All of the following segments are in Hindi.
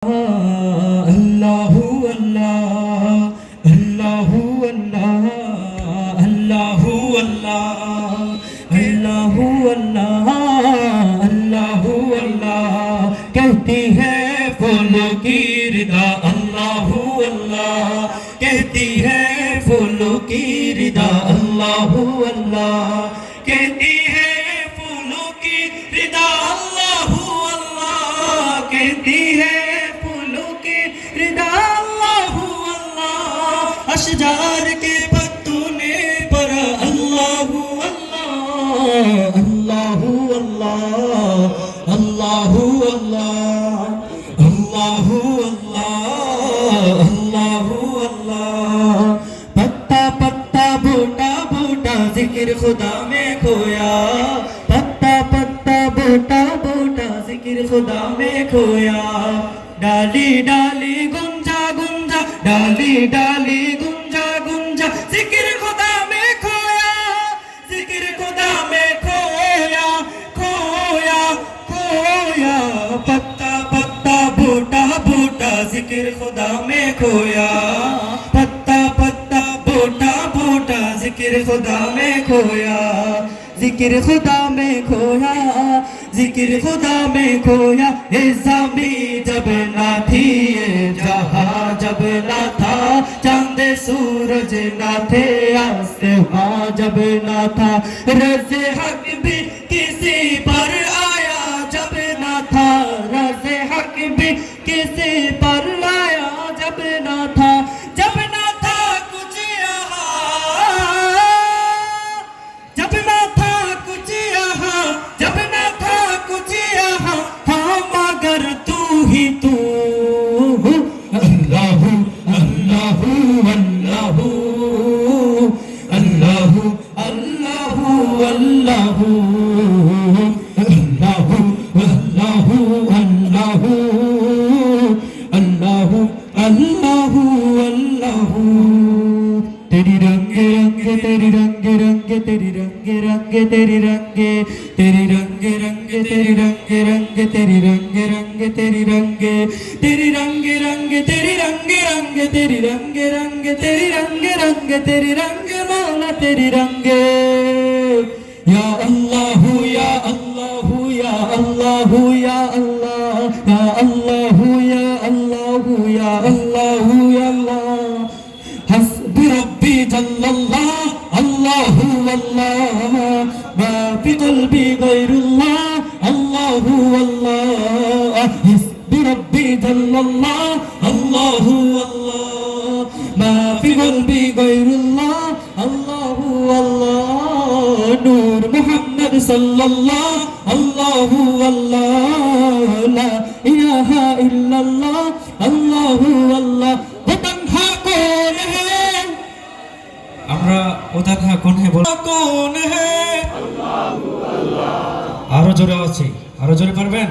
Allahu Allah, Allahu Allah, Allahu Allah, Allahu Allah, Allahu Allah कहती है फूलों की रिदा अल्लाहु अल्लाह कहती है फूलों की रिदा अल्लाहु अल्लाह कहती है फूलों की रिदा अल्लाहु अल्लाह कहती है अशजार के पत्तों ने पढ़ा अल्लाहु अल्लाह अल्लाहु अल्लाह अल्लाहु अल्लाह अल्लाहु अल्लाह अल्लाहु अल्लाह पत्ता पत्ता बूटा बूटा जिक्र खुदा में खोया पत्ता पत्ता बूटा बूटा जिक्र खुदा में खोया डाली डाली गुंजा गुंजा डाली डाली गुंजा गुंजा जिक्र खुदा में खोया जिक्र खुदा में खोया खोया खोया पत्ता पत्ता बूटा बूटा जिक्र खुदा में खोया पत्ता पत्ता बूटा बूटा जिक्र खुदा में खोया जिक्र खुदा में खोया जिक्र खुदा में खोया ये ज़मीं जब ना थी ये जहां जब ना था चांद सूरज ना थे आसमां जब ना था रज़े हक भी किसी पर आया जब ना था रज़े हक भी किसी पर आया जब ना था कुछ यहाँ जब ना था कुछ यहाँ जब ना था कुछ यहाँ हाँ मगर तू ही तू अल्लाहु अल्लाहु अल्लाहु अल्लाहु अल्लाहु अल्लाहु अल्लाहु अल्लाहु अल्लाहु अल्लाहु अल्लाहु अल्लाहु तेरी रंगे रंगे तेरी रंगे रंगे तेरी रंगे रंगे तेरी रंगे तेरी रंगे रंगे तेरी रंगे रंगे तेरी रंगे रंगे तेरी रंगे तेरी रंगे रंगे तेरी रंगे रंगे तेरी रंगे रंगे तेरी रंगे रंगे तेरी रंगे मौला तेरी रंगे या अल्लाहु या अल्लाहु या अल्लाहु या अल्लाह या अल्लाहु या अल्लाहु या अल्लाहु या अल्लाह हस्बी रब्बी जल्लल्लाह अल्लाहु अल्लाह मा फी क़ल्बी गैरुल्लाह अल्लाहु अल्लाह हस्बी रब्बी जल्लल्लाह अल्लाहु अल्लाह मा फी क़ल्बी गैरुल्लाह अल्लाहु अल्लाह नूर मुहम्मद सल्लल्लाह अल्लाहु अल्लाह ला इलाहा इल्लल्लाह अल्लाहु अल्लाह तन्हा कौन है আমরা ওদাখা কোন হে বল কোন হে আল্লাহু আল্লাহ আরো জোরে আছে আরো জোরে পারবেন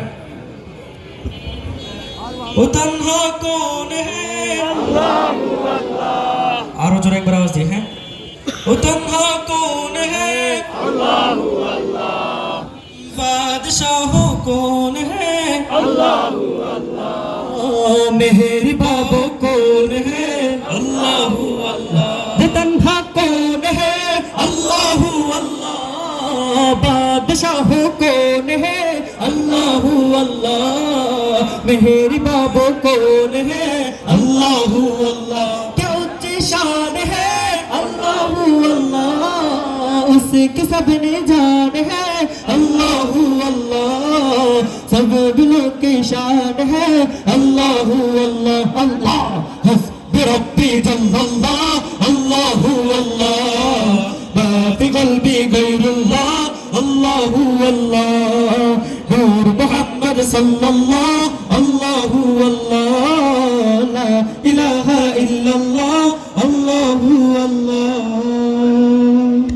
ও তন্হা কোন হে আল্লাহু আল্লাহ আরো জোরে একবার আওয়াজ দিয়ে হ্যাঁ ও তন্হা কোন হে আল্লাহু আল্লাহ বাদশাহ কোন হে আল্লাহু আল্লাহ মেহের বাবু কোন হে আল্লাহু আল্লাহ तन्हा कौन है अल्लाहु अल्लाह बादशाह कौन है अल्लाहु अल्लाह मेहरी बाबू कौन है अल्लाहु अल्लाह क्या उच्च शान है अल्लाहु अल्लाह उसके सबने जान है अल्लाहु अल्लाह सब दिलों की शान है अल्लाहु अल्लाह अल्लाह हस्बी रब्बी जल्लल्लाह अल्लाहु अल्लाह मा फी क़ल्बी गैरुल्लाह अल्लाहु अल्लाह नूर मुहम्मद सल्लल्लाह